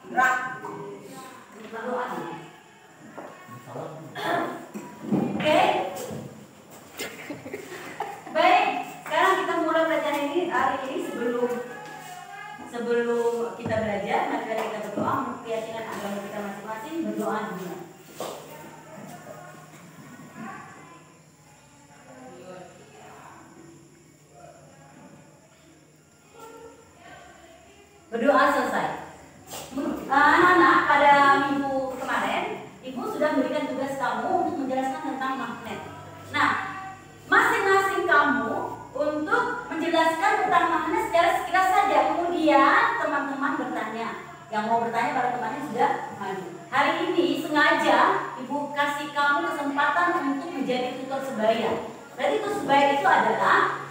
Gerak. Oke. Baik, sekarang kita mulai pelajaran ini hari ini sebelum kita belajar, mari kita berdoa untuk keyakinan agama kita masing-masing, berdoa dulu. Berdoa selesai. Anak-anak, pada minggu kemarin Ibu sudah memberikan tugas kamu untuk menjelaskan tentang magnet. Nah, masing-masing kamu untuk menjelaskan tentang magnet secara sekilas saja. Kemudian teman-teman bertanya. Yang mau bertanya pada temannya sudah maju. Hari ini sengaja Ibu kasih kamu kesempatan untuk menjadi tutor sebaya. Berarti tutor sebaya itu adalah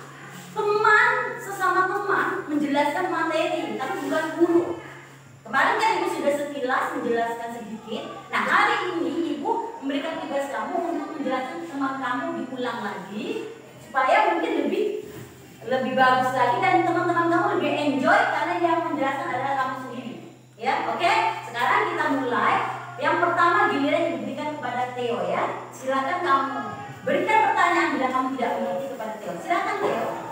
teman, sesama teman menjelaskan materi, tapi bukan guru. Kemarin kan Ibu sudah sekilas menjelaskan sedikit. Nah, hari ini Ibu memberikan tugas kamu untuk menjelaskan teman kamu diulang lagi supaya mungkin lebih bagus lagi dan teman-teman kamu lebih enjoy karena yang menjelaskan adalah kamu sendiri. Ya, oke? Sekarang kita mulai. Yang pertama giliran diberikan kepada Theo ya. Silakan kamu berikan pertanyaan bila kamu tidak mengerti kepada Theo. Silakan Theo.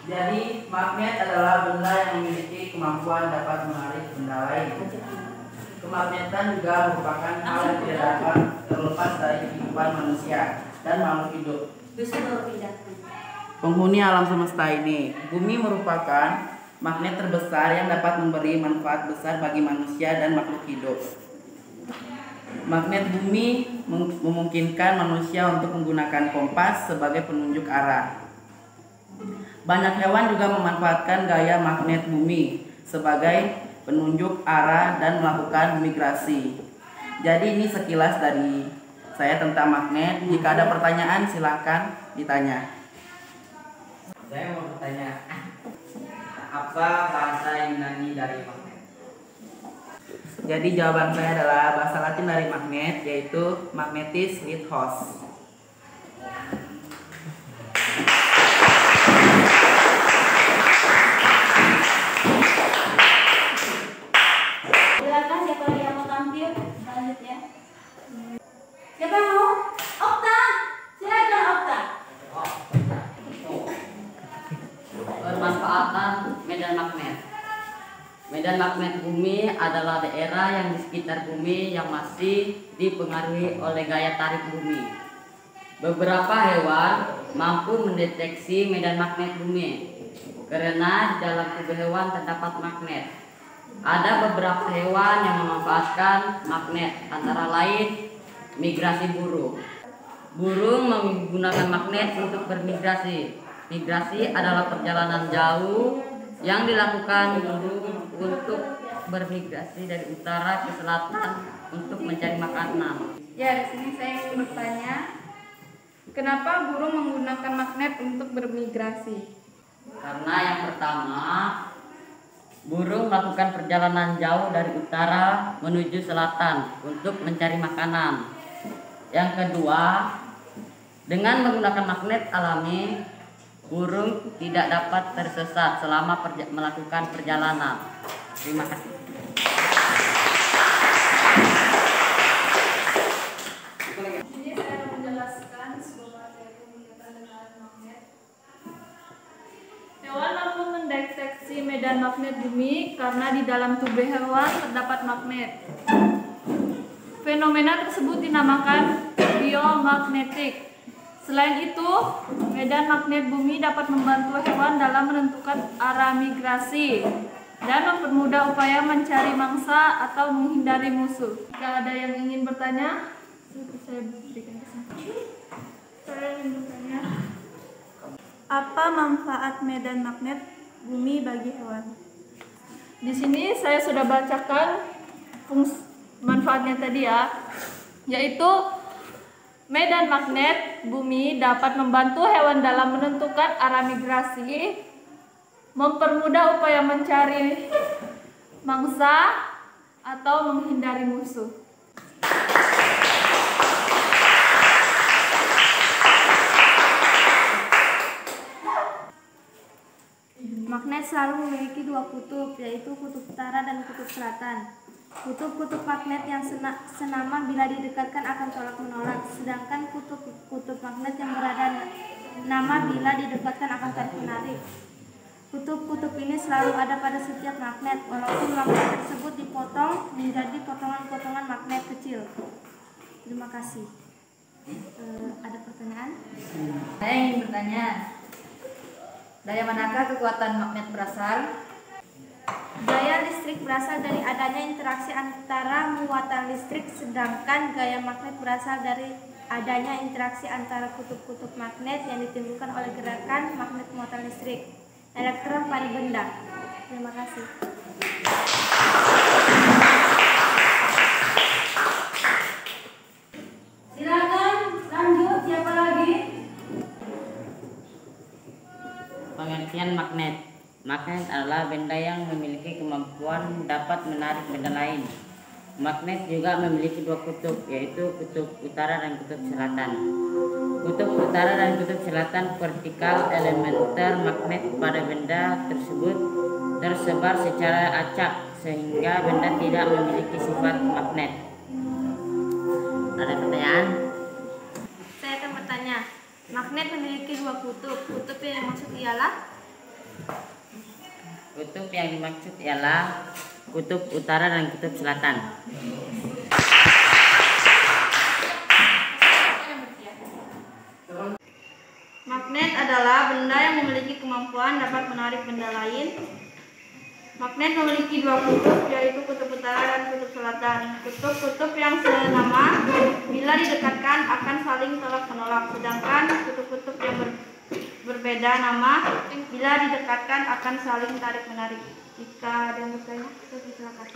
Jadi, magnet adalah benda yang memiliki kemampuan dapat menarik benda lain. Kemagnetan juga merupakan hal yang tidak dapat terlepas dari kehidupan manusia dan makhluk hidup. Penghuni alam semesta ini, bumi merupakan magnet terbesar yang dapat memberi manfaat besar bagi manusia dan makhluk hidup. Magnet bumi memungkinkan manusia untuk menggunakan kompas sebagai penunjuk arah. Banyak hewan juga memanfaatkan gaya magnet bumi sebagai penunjuk arah dan melakukan migrasi. Jadi ini sekilas dari saya tentang magnet. Jika ada pertanyaan silahkan ditanya. Saya mau bertanya, apa bahasa Yunani dari magnet? Jadi jawaban saya adalah bahasa Latin dari magnet, yaitu magnetis lithos. Silakan siapa yang mau tampil selanjutnya. Siapa yang mau? Okta, silakan Okta. Pemanfaatan medan magnet. Medan magnet bumi adalah daerah yang di sekitar bumi yang masih dipengaruhi oleh gaya tarik bumi. Beberapa hewan mampu mendeteksi medan magnet bumi karena di dalam tubuh hewan terdapat magnet. Ada beberapa hewan yang memanfaatkan magnet, antara lain migrasi burung. Burung menggunakan magnet untuk bermigrasi. Migrasi adalah perjalanan jauh yang dilakukan burung untuk bermigrasi dari utara ke selatan untuk mencari makanan. Ya, di sini saya ingin bertanya, kenapa burung menggunakan magnet untuk bermigrasi? Karena yang pertama, burung melakukan perjalanan jauh dari utara menuju selatan untuk mencari makanan. Yang kedua, dengan menggunakan magnet alami, burung tidak dapat tersesat selama melakukan perjalanan. Terima kasih. Ini saya menjelaskan sebuah materi berkaitan dengan magnet. Hewan mampu mendeteksi medan magnet bumi karena di dalam tubuh hewan terdapat magnet. Fenomena tersebut dinamakan biomagnetik. Selain itu, medan magnet bumi dapat membantu hewan dalam menentukan arah migrasi dan mempermudah upaya mencari mangsa atau menghindari musuh. Jika ada yang ingin bertanya, saya berikan kesempatan. Saya ingin bertanya, apa manfaat medan magnet bumi bagi hewan? Di sini saya sudah bacakan manfaatnya tadi ya, yaitu medan magnet bumi dapat membantu hewan dalam menentukan arah migrasi, mempermudah upaya mencari mangsa atau menghindari musuh. Magnet selalu memiliki dua kutub, yaitu kutub utara dan kutub selatan. Kutub-kutub magnet yang senama bila didekatkan akan tolak-menolak, sedangkan kutub magnet yang berada nama bila didekatkan akan tarik-menarik. Kutub-kutub ini selalu ada pada setiap magnet, walaupun magnet tersebut dipotong menjadi potongan-potongan magnet kecil. Terima kasih. Ada pertanyaan? Saya ingin bertanya, dari manakah kekuatan magnet berasal? Gaya listrik berasal dari adanya interaksi antara muatan listrik, sedangkan gaya magnet berasal dari adanya interaksi antara kutub-kutub magnet yang ditimbulkan oleh gerakan magnet muatan listrik elektron pada benda. Terima kasih. Silakan lanjut, siapa lagi? Pengertian magnet. Magnet adalah benda yang memiliki kemampuan dapat menarik benda lain. Magnet juga memiliki dua kutub, yaitu kutub utara dan kutub selatan. Kutub utara dan kutub selatan vertikal elementer magnet pada benda tersebut tersebar secara acak sehingga benda tidak memiliki sifat magnet. Ada pertanyaan? Saya akan bertanya, magnet memiliki dua kutub. Kutub yang dimaksud ialah? Kutub yang dimaksud ialah kutub utara dan kutub selatan. Magnet adalah benda yang memiliki kemampuan dapat menarik benda lain. Magnet memiliki dua kutub, yaitu kutub utara dan kutub selatan. Kutub-kutub yang senama bila didekatkan akan saling tolak-menolak, sedangkan kutub-kutub yang berbeda nama bila didekatkan akan saling tarik-menarik. Jika ada yang bertanya, silakan.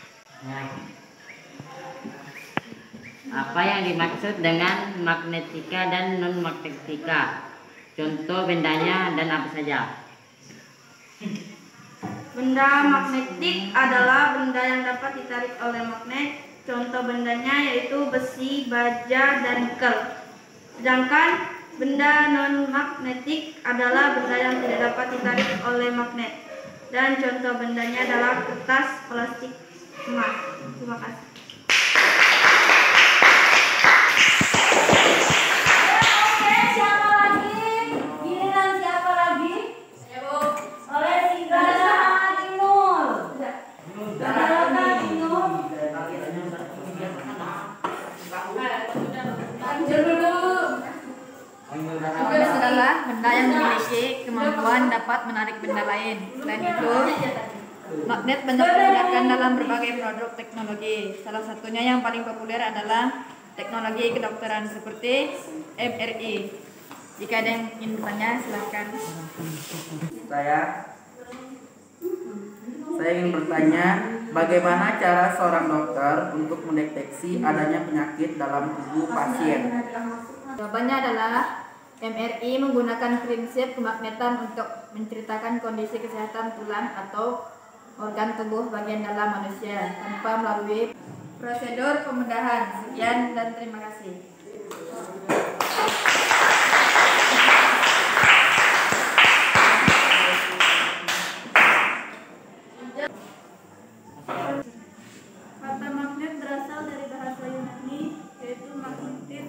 Apa yang dimaksud dengan magnetika dan non-magnetika? Contoh bendanya dan apa saja? Benda magnetik adalah benda yang dapat ditarik oleh magnet. Contoh bendanya yaitu besi, baja, dan nikel. Sedangkan benda non-magnetik adalah benda yang tidak dapat ditarik oleh magnet. Dan contoh bendanya adalah kertas, plastik, emas. Terima kasih. Oke, siapa lagi? Giliran siapa lagi? Oleh Sigara Inul. Sigara Inul. Lanjut dulu. Magnet adalah benda yang memiliki kemampuan dapat menarik benda lain. Selain itu, magnet banyak digunakan dalam berbagai produk teknologi. Salah satunya yang paling populer adalah teknologi kedokteran seperti MRI. Jika ada yang ingin bertanya, silakan. Saya ingin bertanya, bagaimana cara seorang dokter untuk mendeteksi adanya penyakit dalam tubuh pasien? Jawabannya adalah MRI menggunakan prinsip kemagnetan untuk menceritakan kondisi kesehatan tulang atau organ tubuh bagian dalam manusia tanpa melalui prosedur pembedahan. Sekian dan terima kasih. Kata magnet berasal dari bahasa Yunani, yaitu magnetis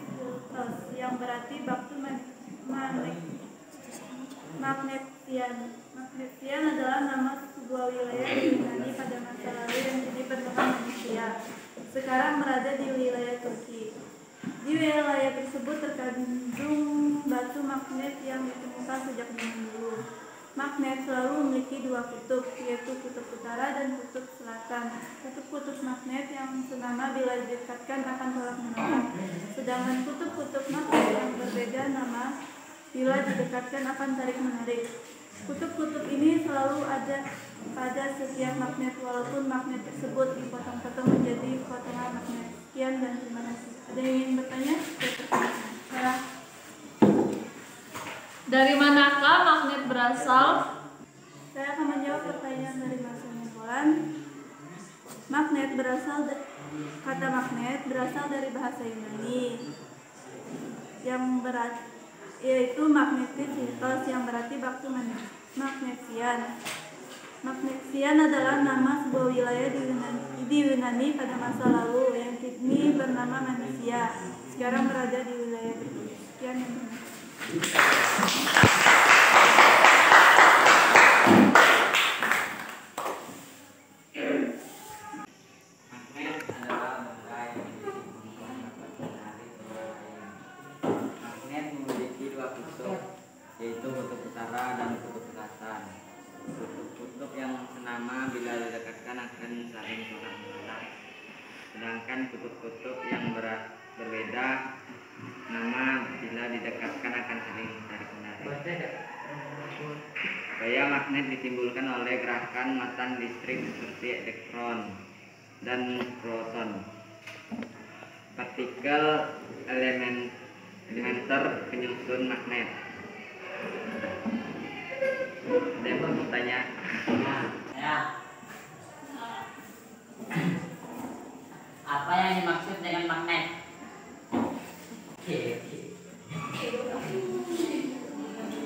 yang berarti baktu magnesian. Magnesian adalah nama sebuah wilayah di Yunani pada masa lalu yang jadi penuhan manusia. Sekarang berada di wilayah Turki. Di wilayah tersebut terkandung batu magnet yang ditemukan sejak zaman dulu. Magnet selalu memiliki dua kutub, yaitu kutub utara dan kutub selatan. Kutub-kutub magnet yang senama bila didekatkan akan tolak-menolak, sedangkan kutub-kutub magnet yang berbeda nama bila didekatkan akan tarik-menarik. Kutub-kutub ini selalu ada pada setiap magnet, walaupun magnet tersebut dipotong-potong menjadi potongan magnet. Sekian dan terima kasih. Ada yang ingin bertanya? Dari manakah magnet berasal? Saya akan menjawab pertanyaan dari Mas Mulan. Magnet kata magnet berasal dari bahasa Yunani yang yaitu magnetis yang berarti baktu magnesian. Magnesian adalah nama sebuah wilayah di Yunani pada masa lalu yang kini bernama Manusia. Sekarang berada di wilayah Turki. Sekian yang Magnet adalah benda yang memiliki kemampuan dapat menarik benda lain. Magnet memiliki dua kutub, yaitu kutub utara dan kutub selatan. Kutub-kutub yang senama bila didekatkan akan saling tolak menolak. Sedangkan kutub-kutub yang berbeda nama bila didekatkan akan saling tarik menarik. Gaya magnet ditimbulkan oleh gerakan muatan listrik seperti elektron dan proton. Partikel elementer penyusun magnet. Ada yang mau bertanya? Ya. Apa yang dimaksud dengan magnet?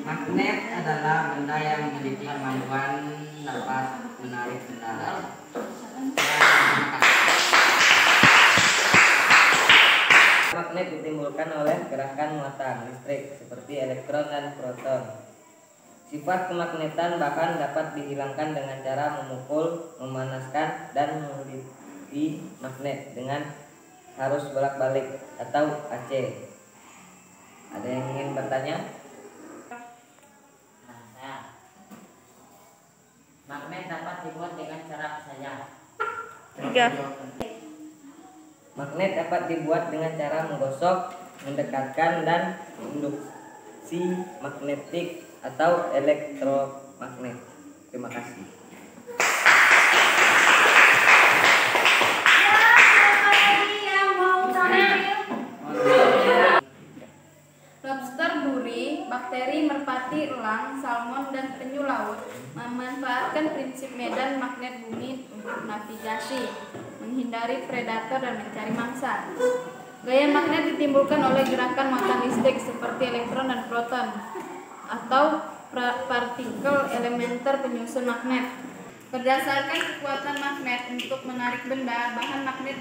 Magnet adalah benda yang memiliki kemampuan dapat menarik benda lain. Magnet ditimbulkan oleh gerakan muatan listrik seperti elektron dan proton. Sifat kemagnetan bahkan dapat dihilangkan dengan cara memukul, memanaskan, dan meliti magnet dengan arus bolak-balik atau AC. Ada yang ingin bertanya? Nah, saya. Magnet dapat dibuat dengan cara apa saja? 3. Magnet dapat dibuat dengan cara menggosok, mendekatkan, dan induksi magnetik atau elektromagnet. Terima kasih. Siapa lagi yang mau tampil? Lobster duri, bakteri merpati elang, salmon, dan penyu laut memanfaatkan prinsip medan magnet bumi untuk navigasi, menghindari predator dan mencari mangsa. Gaya magnet ditimbulkan oleh gerakan muatan listrik seperti elektron dan proton atau partikel elementer penyusun magnet. Berdasarkan kekuatan magnet untuk menarik benda, bahan magnet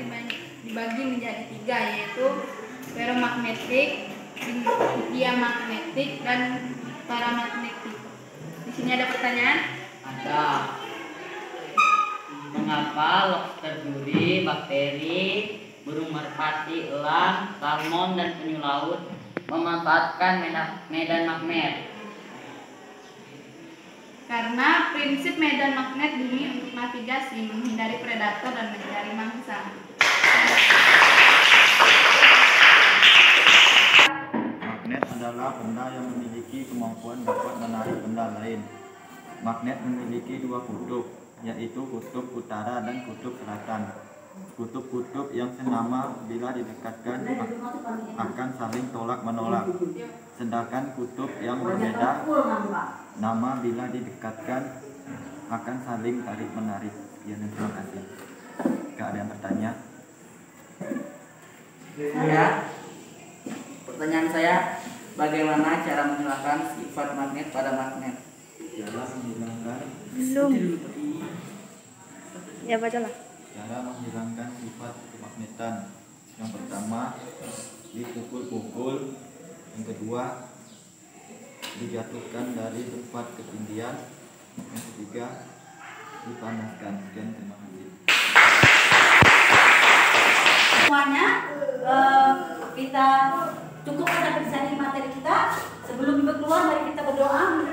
dibagi menjadi 3, yaitu ferromagnetik, diamagnetik, dan paramagnetik. Di sini ada pertanyaan? Ada. Mengapa lobster duri, bakteri, burung merpati, elang, salmon, dan penyu laut memanfaatkan medan magnet? Karena prinsip medan magnet bumi untuk navigasi, menghindari predator, dan mencari mangsa. Magnet adalah benda yang memiliki kemampuan dapat menarik benda lain. Magnet memiliki dua kutub, yaitu kutub utara dan kutub selatan. Kutub-kutub yang senama bila didekatkan akan saling tolak-menolak. Sedangkan kutub yang berbeda nama bila didekatkan akan saling tarik-menarik. Sekian dan terima kasih. Jika ada yang bertanya. Pertanyaan saya, bagaimana cara menghilangkan sifat magnet pada magnet? Cara menghilangkan Belum. Ya bacalah. Cara menghilangkan sifat kemagnetan. Yang pertama, dipukul-pukul. Yang kedua, dijatuhkan dari tempat ketinggian. Yang ketiga, dipanaskan. Sekian, terima kasih. Semuanya kita cukupkan sampai di sini materi kita. Sebelum kita keluar, mari kita berdoa.